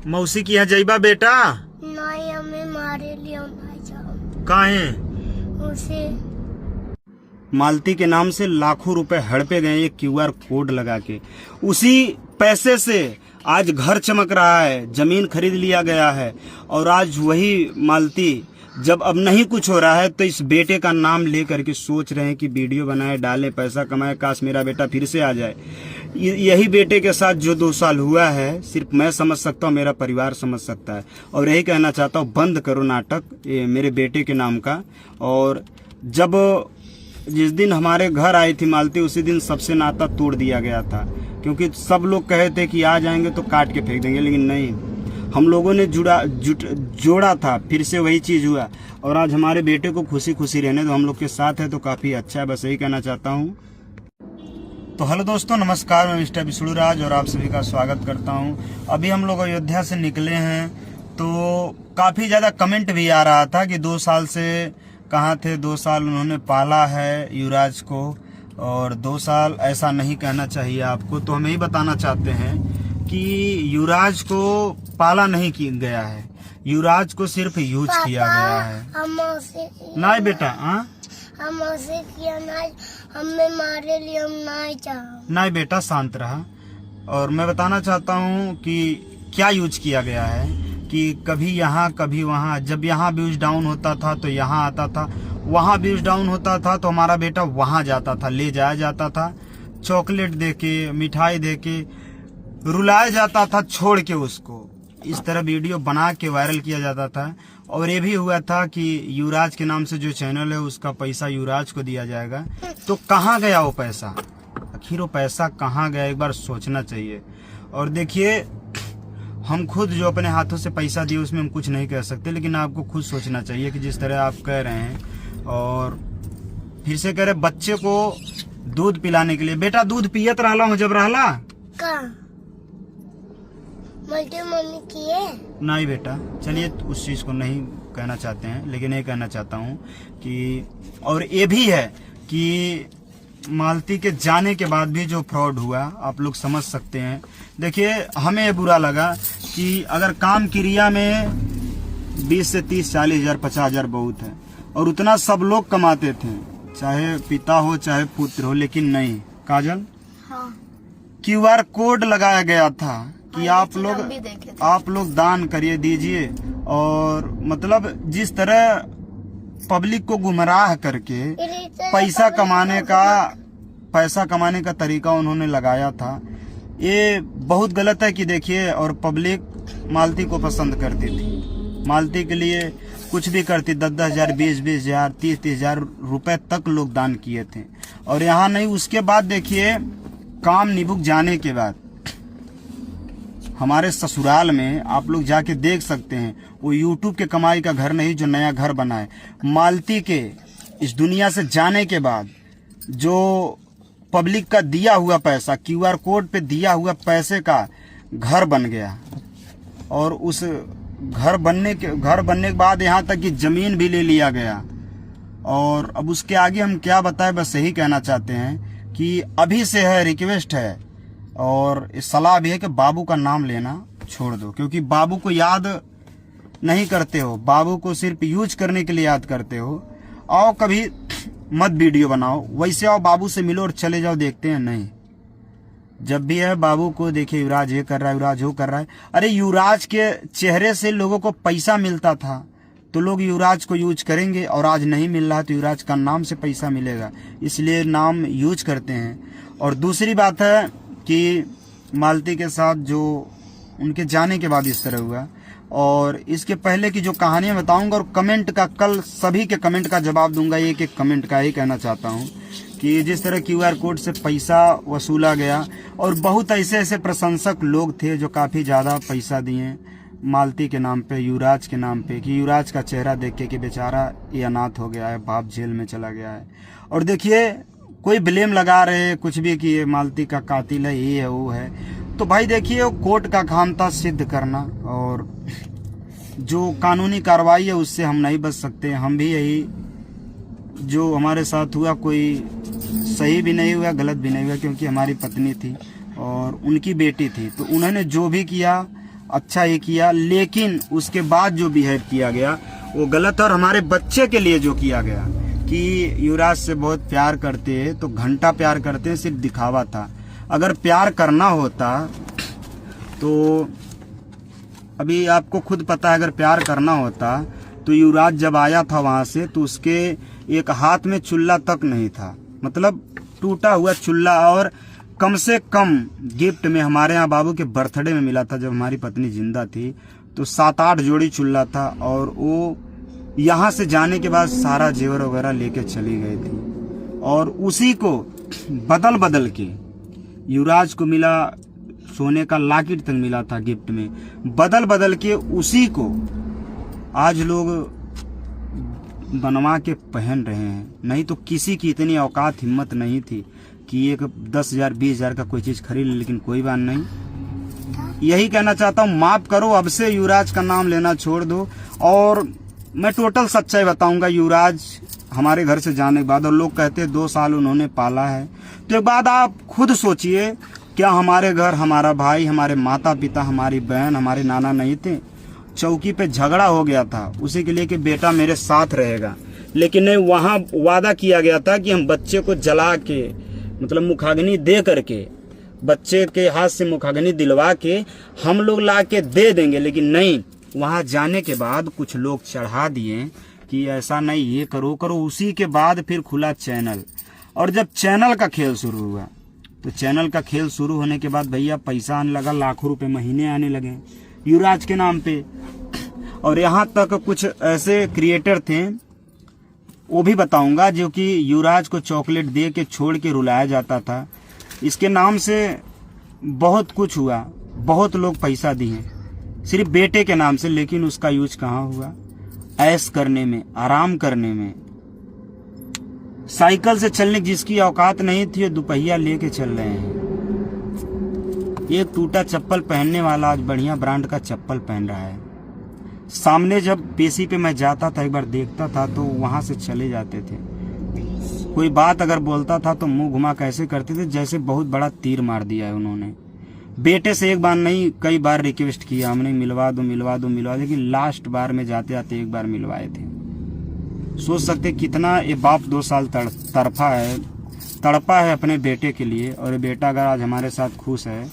मौसी की यहाँ जइबा बेटा? नहीं, हमें मारे लिए काहे? उसे मालती के नाम से लाखों रुपए हड़पे गए एक क्यूआर कोड लगा के। उसी पैसे से आज घर चमक रहा है, जमीन खरीद लिया गया है। और आज वही मालती जब अब नहीं कुछ हो रहा है तो इस बेटे का नाम ले करके सोच रहे हैं कि वीडियो बनाए, डालें, पैसा कमाए, काश मेरा बेटा फिर से आ जाए। यही बेटे के साथ जो 2 साल हुआ है सिर्फ मैं समझ सकता हूँ, मेरा परिवार समझ सकता है। और यही कहना चाहता हूँ, बंद करो नाटक ये मेरे बेटे के नाम का। और जब जिस दिन हमारे घर आई थी मालती, उसी दिन सबसे नाता तोड़ दिया गया था, क्योंकि सब लोग कहे थे कि आ जाएंगे तो काट के फेंक देंगे, लेकिन नहीं, हम लोगों ने जोड़ा था, फिर से वही चीज़ हुआ। और आज हमारे बेटे को खुशी खुशी रहने दो, हम लोग के साथ है तो काफ़ी अच्छा है, बस यही कहना चाहता हूँ। तो हेलो दोस्तों, नमस्कार, मैं मिस्टर विष्णु राज और आप सभी का स्वागत करता हूँ। अभी हम लोग अयोध्या से निकले हैं तो काफ़ी ज़्यादा कमेंट भी आ रहा था कि 2 साल से कहाँ थे। 2 साल उन्होंने पाला है युवराज को, और 2 साल ऐसा नहीं कहना चाहिए आपको। तो हम यही बताना चाहते हैं कि युवराज को पाला नहीं गया है, युवराज को सिर्फ यूज किया गया है। नहीं बेटा, हम उसे किया नहीं, हमें मारे लिए हम नहीं चाह। नहीं बेटा, शांत रहा। और मैं बताना चाहता हूँ कि क्या यूज किया गया है कि कभी यहाँ कभी वहाँ। जब यहाँ व्यूज डाउन होता था तो यहाँ आता था, वहाँ व्यूज डाउन होता था तो हमारा बेटा वहाँ जाता था, ले जाया जाता था, चॉकलेट देके, मिठाई देके रुलाया जाता था, छोड़ के उसको। इस तरह वीडियो बना के वायरल किया जाता था। और ये भी हुआ था कि युवराज के नाम से जो चैनल है उसका पैसा युवराज को दिया जाएगा। तो कहाँ गया वो पैसा? आखिर वो पैसा कहाँ गया, एक बार सोचना चाहिए। और देखिए, हम खुद जो अपने हाथों से पैसा दिए उसमें हम कुछ नहीं कह सकते, लेकिन आपको खुद सोचना चाहिए कि जिस तरह आप कह रहे हैं। और फिर से कह रहे बच्चे को दूध पिलाने के लिए। बेटा दूध पियत रहला हूँ जब रहला मम्मी किए नहीं बेटा। चलिए, उस चीज को नहीं कहना चाहते हैं, लेकिन ये कहना चाहता हूँ कि और ये भी है कि मालती के जाने के बाद भी जो फ्रॉड हुआ आप लोग समझ सकते हैं। देखिए, हमें बुरा लगा कि अगर काम क्रिया में 20 से 30, 40 हजार, 50 हजार बहुत है, और उतना सब लोग कमाते थे, चाहे पिता हो चाहे पुत्र हो। लेकिन नहीं, काजल, क्यूआर कोड लगाया गया था कि आप लोग दान करिए, दीजिए। और मतलब जिस तरह पब्लिक को गुमराह करके पैसा कमाने का तरीका उन्होंने लगाया था, ये बहुत गलत है। कि देखिए, और पब्लिक मालती को पसंद करती थी, मालती के लिए कुछ भी करती। 10-10 हजार, 20-20 हजार, 30-30 हजार रुपए तक लोग दान किए थे। और यहाँ नहीं, उसके बाद देखिए, काम निभुक जाने के बाद हमारे ससुराल में आप लोग जाके देख सकते हैं, वो यूट्यूब के कमाई का घर नहीं जो नया घर बना है। मालती के इस दुनिया से जाने के बाद जो पब्लिक का दिया हुआ पैसा, क्यूआर कोड पे दिया हुआ पैसे का घर बन गया। और उस घर बनने के बाद यहाँ तक कि जमीन भी ले लिया गया। और अब उसके आगे हम क्या बताएं, बस यही कहना चाहते हैं कि अभी से है, रिक्वेस्ट है और सलाह भी है कि बाबू का नाम लेना छोड़ दो, क्योंकि बाबू को याद नहीं करते हो, बाबू को सिर्फ यूज करने के लिए याद करते हो। आओ कभी मत वीडियो बनाओ, वैसे आओ, बाबू से मिलो और चले जाओ, देखते हैं। नहीं, जब भी है बाबू को देखिए, युवराज ये कर रहा है, युवराज वो कर रहा है। अरे युवराज के चेहरे से लोगों को पैसा मिलता था तो लोग युवराज को यूज करेंगे, और आज नहीं मिल रहा तो युवराज का नाम से पैसा मिलेगा, इसलिए नाम यूज करते हैं। और दूसरी बात है कि मालती के साथ जो उनके जाने के बाद इस तरह हुआ, और इसके पहले की जो कहानियां बताऊंगा, और कमेंट का कल सभी के कमेंट का जवाब दूंगा। एक एक कमेंट का ही कहना चाहता हूं कि जिस तरह क्यूआर कोड से पैसा वसूला गया, और बहुत ऐसे प्रशंसक लोग थे जो काफ़ी ज़्यादा पैसा दिए मालती के नाम पे, युवराज के नाम पे, कि युवराज का चेहरा देख के कि बेचारा ये अनाथ हो गया है, बाप जेल में चला गया है। और देखिए, कोई ब्लेम लगा रहे कुछ भी कि ये मालती का कातिल है, ये है वो है। तो भाई देखिए, वो कोर्ट का काम था सिद्ध करना, और जो कानूनी कार्रवाई है उससे हम नहीं बच सकते। हम भी यही, जो हमारे साथ हुआ कोई सही भी नहीं हुआ, गलत भी नहीं हुआ, क्योंकि हमारी पत्नी थी और उनकी बेटी थी, तो उन्होंने जो भी किया अच्छा ही किया, लेकिन उसके बाद जो बिहेव किया गया वो गलत। और हमारे बच्चे के लिए जो किया गया कि युवराज से बहुत प्यार करते हैं तो घंटा प्यार करते हैं, सिर्फ दिखावा था। अगर प्यार करना होता तो अभी आपको खुद पता है, अगर प्यार करना होता तो युवराज जब आया था वहां से तो उसके एक हाथ में चुल्ला तक नहीं था, मतलब टूटा हुआ चुल्ला। और कम से कम गिफ्ट में हमारे यहाँ बाबू के बर्थडे में मिला था, जब हमारी पत्नी जिंदा थी, तो 7-8 जोड़ी चुल्ला था। और वो यहाँ से जाने के बाद सारा जेवर वगैरह लेके चली गई थी। और उसी को बदल बदल के युवराज को मिला, सोने का लॉकेट तक मिला था गिफ्ट में, बदल बदल के उसी को आज लोग बनवा के पहन रहे हैं। नहीं तो किसी की इतनी औकात हिम्मत नहीं थी कि एक 10,000 20,000 का कोई चीज खरीद ले, लेकिन कोई बात नहीं। यही कहना चाहता हूँ, माफ करो, अब से युवराज का नाम लेना छोड़ दो। और मैं टोटल सच्चाई बताऊंगा, युवराज हमारे घर से जाने के बाद, और लोग कहते हैं 2 साल उन्होंने पाला है, तो एक बात आप खुद सोचिए, क्या हमारे घर हमारा भाई, हमारे माता पिता, हमारी बहन, हमारे नाना नहीं थे? चौकी पे झगड़ा हो गया था उसी के लिए कि बेटा मेरे साथ रहेगा, लेकिन नहीं, वहाँ वादा किया गया था कि हम बच्चे को जला के, मतलब मुखाग्नि दे करके, बच्चे के हाथ से मुखाग्नि दिलवा के हम लोग ला के दे देंगे। लेकिन नहीं, वहाँ जाने के बाद कुछ लोग चढ़ा दिए कि ऐसा नहीं, ये करो करो। उसी के बाद फिर खुला चैनल, और जब चैनल का खेल शुरू हुआ तो चैनल का खेल शुरू होने के बाद भैया पैसा आने लगा, लाखों रुपए महीने आने लगे युवराज के नाम पे। और यहाँ तक कुछ ऐसे क्रिएटर थे, वो भी बताऊंगा, जो कि युवराज को चॉकलेट दे के छोड़ के रुलाया जाता था। इसके नाम से बहुत कुछ हुआ, बहुत लोग पैसा दिए सिर्फ बेटे के नाम से, लेकिन उसका यूज कहाँ हुआ? ऐश करने में, आराम करने में। साइकिल से चलने की जिसकी औकात नहीं थी, वो दुपहिया लेके चल रहे हैं। एक टूटा चप्पल पहनने वाला आज बढ़िया ब्रांड का चप्पल पहन रहा है। सामने जब पेशी पे मैं जाता था, एक बार देखता था, तो वहां से चले जाते थे। कोई बात अगर बोलता था तो मुंह घुमा कैसे करते थे, जैसे बहुत बड़ा तीर मार दिया है उन्होंने। बेटे से एक बार नहीं, कई बार रिक्वेस्ट किया हमने, मिलवा दो मिलवा दो मिलवा दो, लेकिन लास्ट बार में जाते आते एक बार मिलवाए थे। सोच सकते कितना ये बाप 2 साल तड़पा है अपने बेटे के लिए। और ये बेटा अगर आज हमारे साथ खुश है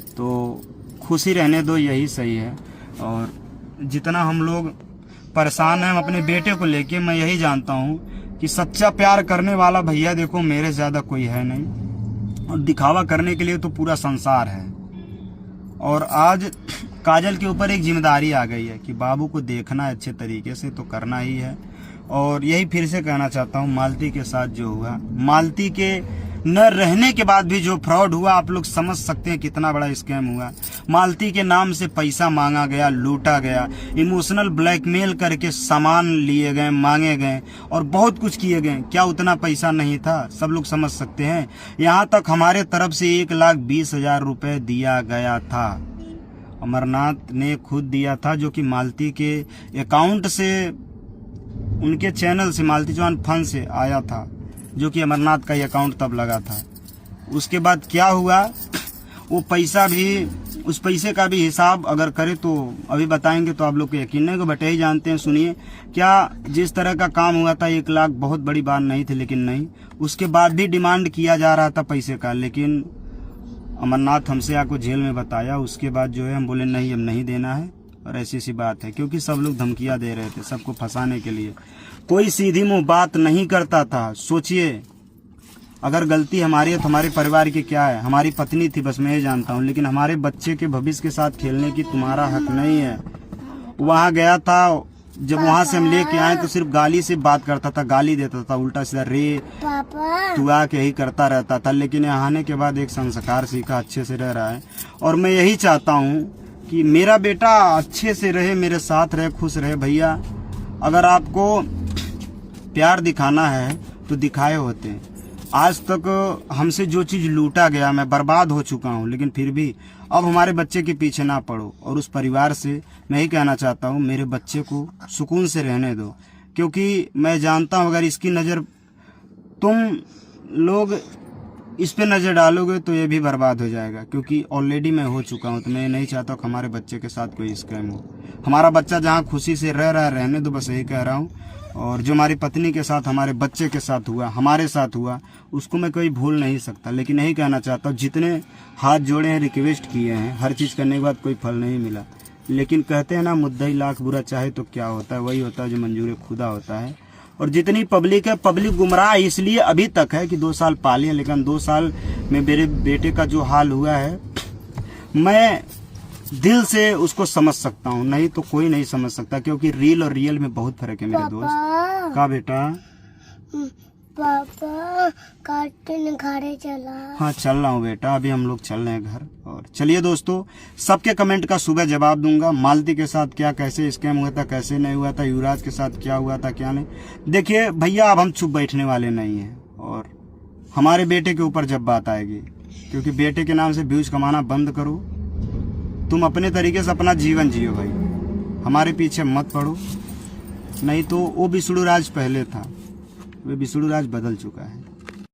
तो खुशी रहने दो, यही सही है। और जितना हम लोग परेशान हैं अपने बेटे को लेके, मैं यही जानता हूँ कि सच्चा प्यार करने वाला भैया देखो मेरे ज्यादा कोई है नहीं, और दिखावा करने के लिए तो पूरा संसार है। और आज काजल के ऊपर एक जिम्मेदारी आ गई है कि बाबू को देखना है अच्छे तरीके से, तो करना ही है। और यही फिर से कहना चाहता हूँ, मालती के साथ जो हुआ, मालती के न रहने के बाद भी जो फ्रॉड हुआ, आप लोग समझ सकते हैं कितना बड़ा स्कैम हुआ। मालती के नाम से पैसा मांगा गया, लूटा गया, इमोशनल ब्लैकमेल करके सामान लिए गए, मांगे गए, और बहुत कुछ किए गए। क्या उतना पैसा नहीं था? सब लोग समझ सकते हैं। यहाँ तक हमारे तरफ से 1,20,000 रुपए दिया गया था, अमरनाथ ने खुद दिया था, जो कि मालती के अकाउंट से, उनके चैनल से, मालती चौहान फन से आया था, जो कि अमरनाथ का ही अकाउंट तब लगा था। उसके बाद क्या हुआ, वो पैसा भी, उस पैसे का भी हिसाब अगर करे तो अभी बताएंगे, तो आप लोग को यकीन नहीं, को बटे ही जानते हैं। सुनिए, क्या जिस तरह का काम हुआ था, 1 लाख बहुत बड़ी बात नहीं थी, लेकिन नहीं, उसके बाद भी डिमांड किया जा रहा था पैसे का। लेकिन अमरनाथ हमसे आपको जेल में बताया, उसके बाद जो है हम बोले नहीं, अब नहीं देना है। और ऐसी सी बात है, क्योंकि सब लोग धमकियां दे रहे थे सबको फंसाने के लिए, कोई सीधी मुंह बात नहीं करता था। सोचिए, अगर गलती हमारी है तो हमारे परिवार की क्या है? हमारी पत्नी थी, बस मैं ये जानता हूँ, लेकिन हमारे बच्चे के भविष्य के साथ खेलने की तुम्हारा हक नहीं है। वहाँ गया था, जब वहाँ से हम लेके आए तो सिर्फ गाली से बात करता था, गाली देता था उल्टा सीधा, रे तू आके यही करता रहता था। लेकिन यहाँ आने के बाद एक संस्कार सीखा, अच्छे से रह रहा है। और मैं यही चाहता हूँ कि मेरा बेटा अच्छे से रहे, मेरे साथ रहे, खुश रहे। भैया, अगर आपको प्यार दिखाना है तो दिखाए होते। आज तक हमसे जो चीज़ लूटा गया, मैं बर्बाद हो चुका हूँ, लेकिन फिर भी अब हमारे बच्चे के पीछे ना पड़ो। और उस परिवार से मैं ही कहना चाहता हूँ, मेरे बच्चे को सुकून से रहने दो, क्योंकि मैं जानता हूँ अगर इसकी नज़र तुम लोग इस पे नज़र डालोगे तो ये भी बर्बाद हो जाएगा, क्योंकि ऑलरेडी मैं हो चुका हूँ। तो मैं नहीं चाहता कि हमारे बच्चे के साथ कोई स्कैम हो। हमारा बच्चा जहाँ खुशी से रह रहा है रहने दो, बस यही कह रहा हूँ। और जो हमारी पत्नी के साथ, हमारे बच्चे के साथ हुआ, हमारे साथ हुआ, उसको मैं कोई भूल नहीं सकता। लेकिन यही कहना चाहता हूँ, जितने हाथ जोड़े हैं, रिक्वेस्ट किए हैं, हर चीज़ करने के बाद कोई फल नहीं मिला। लेकिन कहते हैं ना, मुद्दई लाख बुरा चाहे तो क्या होता है, वही होता है जो मंजूर खुदा होता है। और जितनी पब्लिक है, पब्लिक गुमराह इसलिए अभी तक है कि 2 साल पाली है, लेकिन 2 साल में मेरे बेटे का जो हाल हुआ है, मैं दिल से उसको समझ सकता हूँ, नहीं तो कोई नहीं समझ सकता। क्योंकि रील और रियल में बहुत फर्क है मेरे दोस्त। का बेटा? पापा कार्टून घरे चला। हाँ चल रहा हूँ बेटा, अभी हम लोग चल रहे हैं घर। और चलिए दोस्तों, सबके कमेंट का सुबह जवाब दूंगा। मालती के साथ क्या कैसे स्कैम हुआ था, कैसे नहीं हुआ था, युवराज के साथ क्या हुआ था, क्या नहीं। देखिए भैया, अब हम चुप बैठने वाले नहीं हैं। और हमारे बेटे के ऊपर जब बात आएगी, क्योंकि बेटे के नाम से व्यूज कमाना बंद करो। तुम अपने तरीके से अपना जीवन जियो भाई, हमारे पीछे मत पड़ो। नहीं तो वो विष्णु राज पहले था, वे विष्णु राज बदल चुका है।